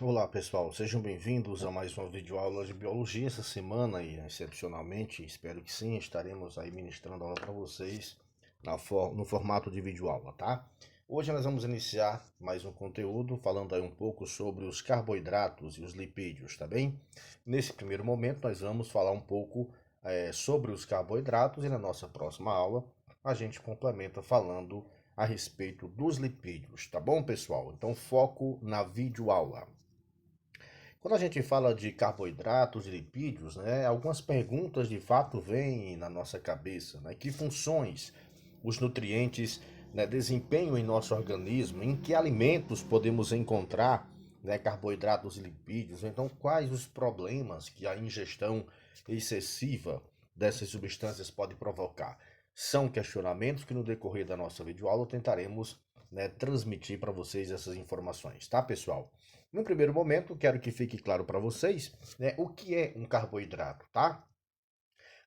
Olá pessoal, sejam bem-vindos a mais uma videoaula de biologia essa semana e excepcionalmente, espero que sim, estaremos aí ministrando aula para vocês no formato de videoaula, tá? Hoje nós vamos iniciar mais um conteúdo falando aí um pouco sobre os carboidratos e os lipídios, tá bem? Nesse primeiro momento nós vamos falar um pouco sobre os carboidratos e na nossa próxima aula a gente complementa falando a respeito dos lipídios, tá bom pessoal? Então foco na videoaula. Quando a gente fala de carboidratos e lipídios, né, algumas perguntas de fato vêm na nossa cabeça, né? Que funções os nutrientes, né, desempenham em nosso organismo? Em que alimentos podemos encontrar, né, carboidratos e lipídios? Então, quais os problemas que a ingestão excessiva dessas substâncias pode provocar? São questionamentos que no decorrer da nossa videoaula tentaremos, né, transmitir para vocês essas informações, tá, pessoal? No primeiro momento, quero que fique claro para vocês, né, o que é um carboidrato, tá?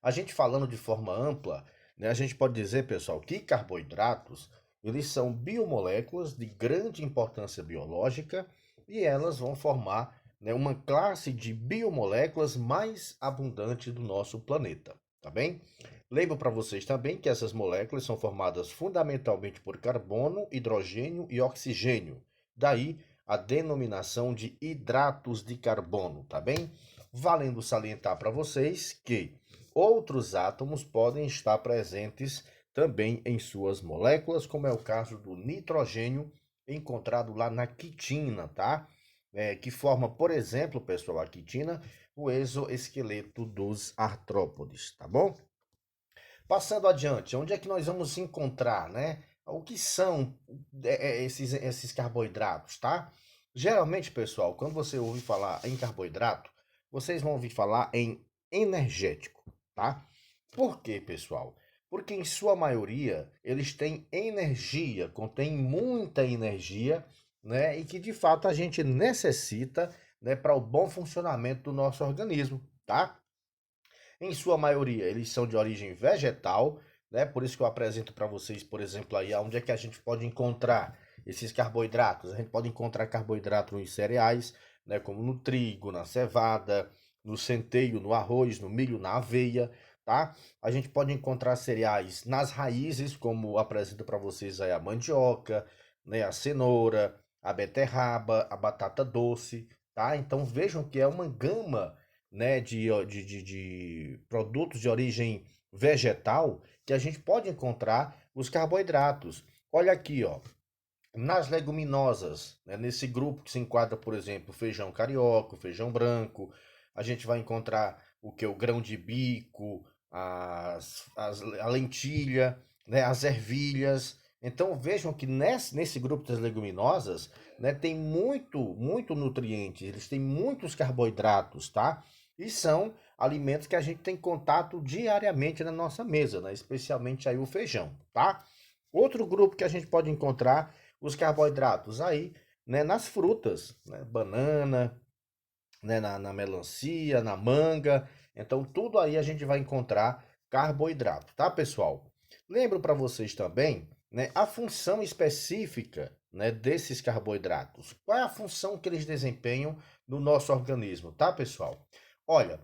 A gente falando de forma ampla, né, a gente pode dizer, pessoal, que carboidratos, eles são biomoléculas de grande importância biológica e elas vão formar, né, uma classe de biomoléculas mais abundante do nosso planeta, tá bem? Lembro para vocês também que essas moléculas são formadas fundamentalmente por carbono, hidrogênio e oxigênio. Daí a denominação de hidratos de carbono, tá bem? Valendo salientar para vocês que outros átomos podem estar presentes também em suas moléculas, como é o caso do nitrogênio, encontrado lá na quitina, tá? Que forma, por exemplo, pessoal, a quitina, o exoesqueleto dos artrópodes, tá bom? Passando adiante, onde é que nós vamos encontrar, né? O que são esses carboidratos, tá? Geralmente, pessoal, quando você ouve falar em carboidrato, vocês vão ouvir falar em energético, tá? Por quê, pessoal? Porque em sua maioria eles têm energia, contêm muita energia, né? E que de fato a gente necessita, né, para o bom funcionamento do nosso organismo, tá? Em sua maioria, eles são de origem vegetal, né? Por isso que eu apresento para vocês, por exemplo, aí onde é que a gente pode encontrar esses carboidratos. A gente pode encontrar carboidrato nos cereais, né? Como no trigo, na cevada, no centeio, no arroz, no milho, na aveia, tá? A gente pode encontrar cereais nas raízes, como apresento para vocês aí a mandioca, né? A cenoura, a beterraba, a batata doce, tá? Então vejam que é uma gama, né, de produtos de origem vegetal que a gente pode encontrar os carboidratos. Olha aqui, ó, nas leguminosas, né, nesse grupo que se enquadra, por exemplo, o feijão carioca, o feijão branco, a gente vai encontrar o que? O grão de bico, a lentilha, né, as ervilhas. Então vejam que nesse grupo das leguminosas, né, tem muito nutriente, eles têm muitos carboidratos, tá? E são alimentos que a gente tem contato diariamente na nossa mesa, né? Especialmente aí o feijão, tá? Outro grupo que a gente pode encontrar os carboidratos aí, né, nas frutas, né, banana, né, na melancia, na manga. Então, tudo aí a gente vai encontrar carboidrato, tá, pessoal? Lembro para vocês também, né, a função específica, né, desses carboidratos. Qual é a função que eles desempenham no nosso organismo, tá, pessoal? Olha,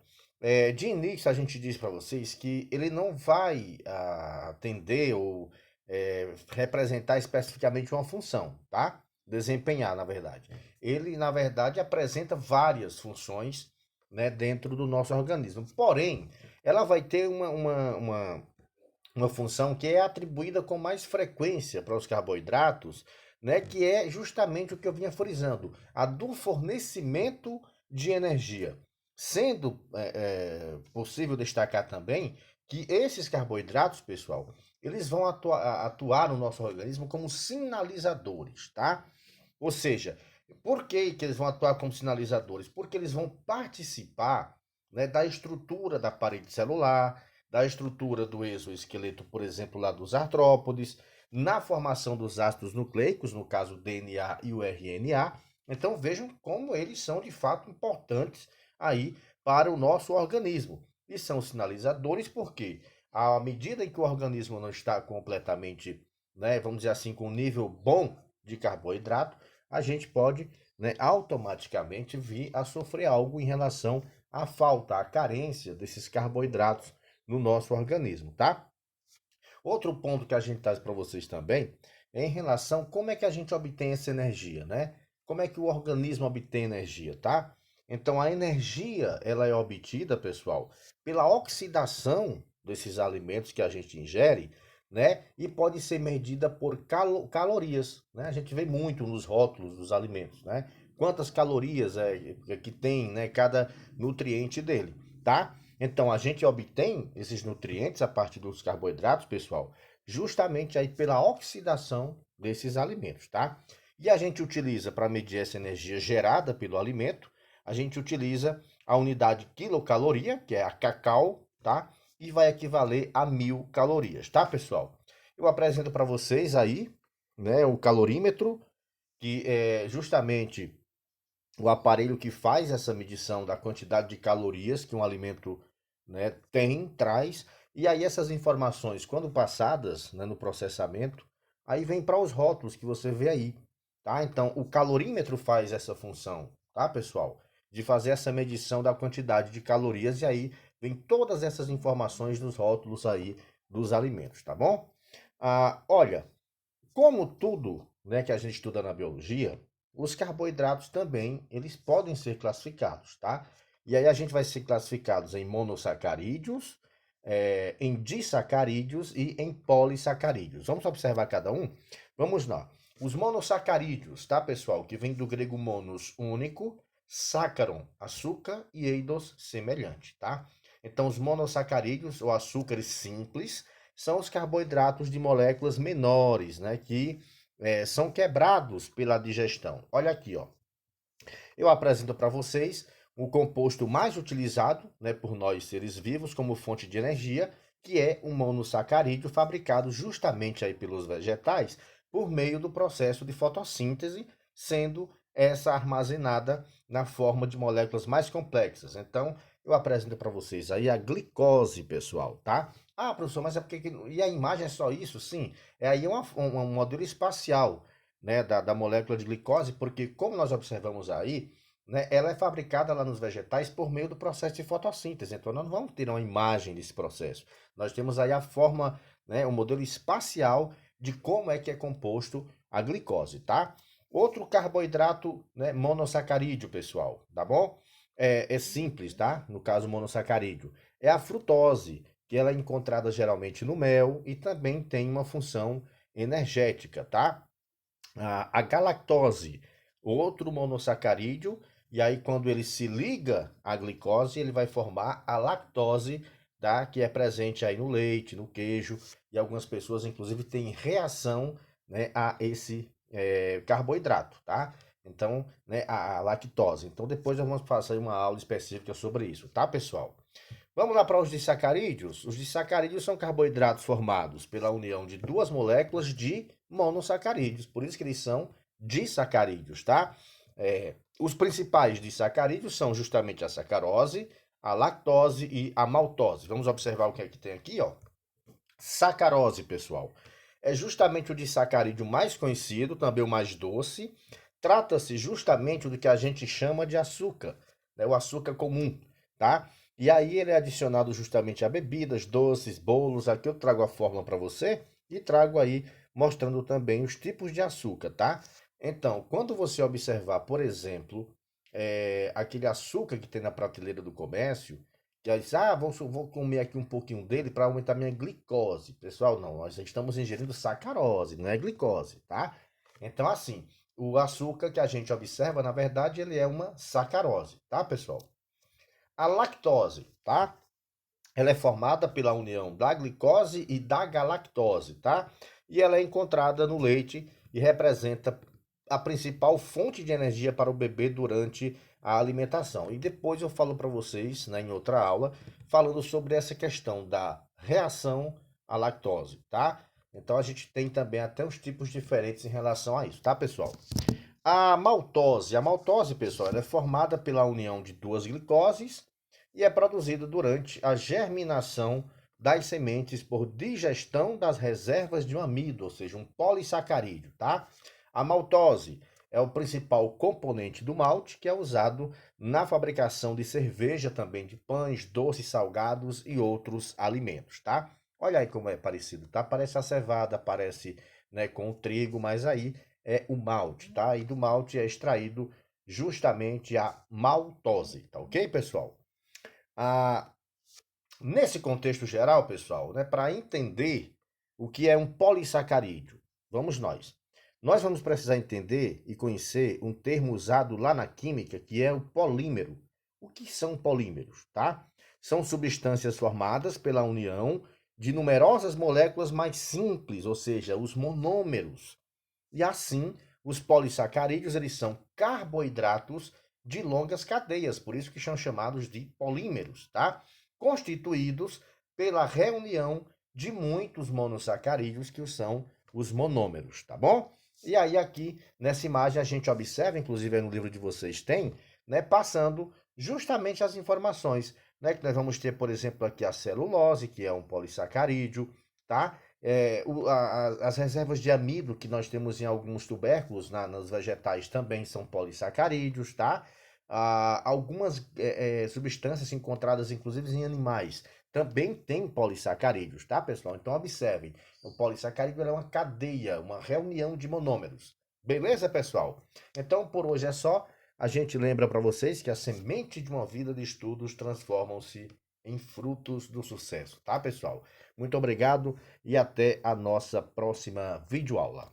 de início a gente diz para vocês que ele não vai atender ou representar especificamente uma função, tá? Desempenhar, na verdade. Ele, na verdade, apresenta várias funções, né, dentro do nosso organismo. Porém, ela vai ter uma função que é atribuída com mais frequência para os carboidratos, né, que é justamente o que eu vinha frisando, a do fornecimento de energia. Sendo possível destacar também que esses carboidratos, pessoal, eles vão atuar no nosso organismo como sinalizadores, tá? Ou seja, por que eles vão atuar como sinalizadores? Porque eles vão participar, né, da estrutura da parede celular, da estrutura do exoesqueleto, por exemplo, lá dos artrópodes, na formação dos ácidos nucleicos, no caso o DNA e o RNA. Então vejam como eles são de fato importantes aí para o nosso organismo. E são sinalizadores porque à medida em que o organismo não está completamente, né, vamos dizer assim, com um nível bom de carboidrato, a gente pode né, automaticamente vir a sofrer algo em relação à falta, à carência desses carboidratos no nosso organismo, tá? Outro ponto que a gente traz para vocês também é em relação a como é que a gente obtém essa energia, né? Como é que o organismo obtém energia, tá? Então a energia, ela é obtida, pessoal, pela oxidação desses alimentos que a gente ingere, né? E pode ser medida por calorias, né? A gente vê muito nos rótulos dos alimentos, né? Quantas calorias é que tem, né, cada nutriente dele, tá? Então, a gente obtém esses nutrientes a partir dos carboidratos, pessoal, justamente aí pela oxidação desses alimentos, tá? E a gente utiliza para medir essa energia gerada pelo alimento, a gente utiliza a unidade quilocaloria, que é a cacau, tá? E vai equivaler a 1.000 calorias, tá, pessoal? Eu apresento para vocês aí, né, o calorímetro, que é justamente o aparelho que faz essa medição da quantidade de calorias que um alimento, né, tem, traz, e aí essas informações, quando passadas, né, no processamento, aí vem para os rótulos que você vê aí, tá? Então, o calorímetro faz essa função, tá, pessoal? De fazer essa medição da quantidade de calorias, e aí vem todas essas informações nos rótulos aí dos alimentos, tá bom? Olha, como tudo, né, que a gente estuda na biologia, os carboidratos também, eles podem ser classificados, tá? E aí a gente vai ser classificados em monossacarídeos, em disacarídeos e em polissacarídeos. Vamos observar cada um? Vamos lá. Os monossacarídeos, tá, pessoal? Que vem do grego monos, único, sácaron, açúcar, e eidos, semelhante, tá? Então, os monossacarídeos, ou açúcares simples, são os carboidratos de moléculas menores, né, que são quebrados pela digestão. Olha aqui, ó. Eu apresento para vocês o composto mais utilizado, né, por nós seres vivos como fonte de energia, que é o monossacarídeo, fabricado justamente aí pelos vegetais por meio do processo de fotossíntese, sendo essa armazenada na forma de moléculas mais complexas. Então, eu apresento para vocês aí a glicose, pessoal, tá? Ah, professor, mas é porque... E a imagem é só isso? Sim, é aí um modelo espacial, né, da molécula de glicose, porque como nós observamos aí, né, ela é fabricada lá nos vegetais por meio do processo de fotossíntese. Então, nós não vamos ter uma imagem desse processo. Nós temos aí a forma, né, o modelo espacial de como é que é composto a glicose, tá? Outro carboidrato, né, monossacarídeo, pessoal, tá bom? É simples, tá? No caso, monossacarídeo. É a frutose, que ela é encontrada geralmente no mel e também tem uma função energética, tá? A galactose, outro monossacarídeo, e aí quando ele se liga à glicose, ele vai formar a lactose, tá? Que é presente aí no leite, no queijo, e algumas pessoas inclusive têm reação, né, a esse carboidrato, tá? Então, né, a lactose. Então depois nós vamos fazer uma aula específica sobre isso, tá, pessoal? Vamos lá para os disacarídeos? Os disacarídeos são carboidratos formados pela união de duas moléculas de monossacarídeos, por isso que eles são disacarídeos, tá? Os principais disacarídeos são justamente a sacarose, a lactose e a maltose. Vamos observar o que é que tem aqui, ó. Sacarose, pessoal, é justamente o disacarídeo mais conhecido, também o mais doce. Trata-se justamente do que a gente chama de açúcar, né? O açúcar comum, tá? E aí ele é adicionado justamente a bebidas, doces, bolos. Aqui eu trago a fórmula para você e trago aí mostrando também os tipos de açúcar, tá? Então, quando você observar, por exemplo, aquele açúcar que tem na prateleira do comércio, que aí diz, vou comer aqui um pouquinho dele para aumentar minha glicose. Pessoal, não, nós estamos ingerindo sacarose, não é glicose, tá? Então, assim, o açúcar que a gente observa, na verdade, ele é uma sacarose, tá, pessoal? A lactose, tá? Ela é formada pela união da glicose e da galactose, tá? E ela é encontrada no leite e representa a principal fonte de energia para o bebê durante a alimentação. E depois eu falo para vocês, né, em outra aula, falando sobre essa questão da reação à lactose, tá? Então a gente tem também até os tipos diferentes em relação a isso, tá, pessoal? A maltose, pessoal, ela é formada pela união de duas glicoses e é produzida durante a germinação das sementes por digestão das reservas de um amido, ou seja, um polissacarídeo, tá? A maltose, é o principal componente do malte, que é usado na fabricação de cerveja, também de pães, doces, salgados e outros alimentos, tá? Olha aí como é parecido, tá? Parece a cevada, parece, né, com o trigo, mas aí é o malte, tá? E do malte é extraído justamente a maltose, tá ok, pessoal? Ah, nesse contexto geral, pessoal, né, para entender o que é um polissacarídeo, vamos nós. Nós vamos precisar entender e conhecer um termo usado lá na química, que é o polímero. O que são polímeros, tá? São substâncias formadas pela união de numerosas moléculas mais simples, ou seja, os monômeros. E assim, os polissacarídeos, eles são carboidratos de longas cadeias, por isso que são chamados de polímeros, tá? Constituídos pela reunião de muitos monossacarídeos, que são os monômeros, tá bom? E aí aqui, nessa imagem, a gente observa, inclusive aí no livro de vocês tem, né, passando justamente as informações, né, que nós vamos ter, por exemplo, aqui a celulose, que é um polissacarídeo, tá? As reservas de amido que nós temos em alguns tubérculos, nos vegetais, também são polissacarídeos, tá? Algumas substâncias encontradas, inclusive, em animais, também têm polissacarídeos, tá, pessoal? Então, observem, o polissacarídeo é uma cadeia, uma reunião de monômeros. Beleza, pessoal? Então, por hoje é só. A gente lembra para vocês que a semente de uma vida de estudos transformam-se em frutos do sucesso, tá, pessoal? Muito obrigado e até a nossa próxima videoaula.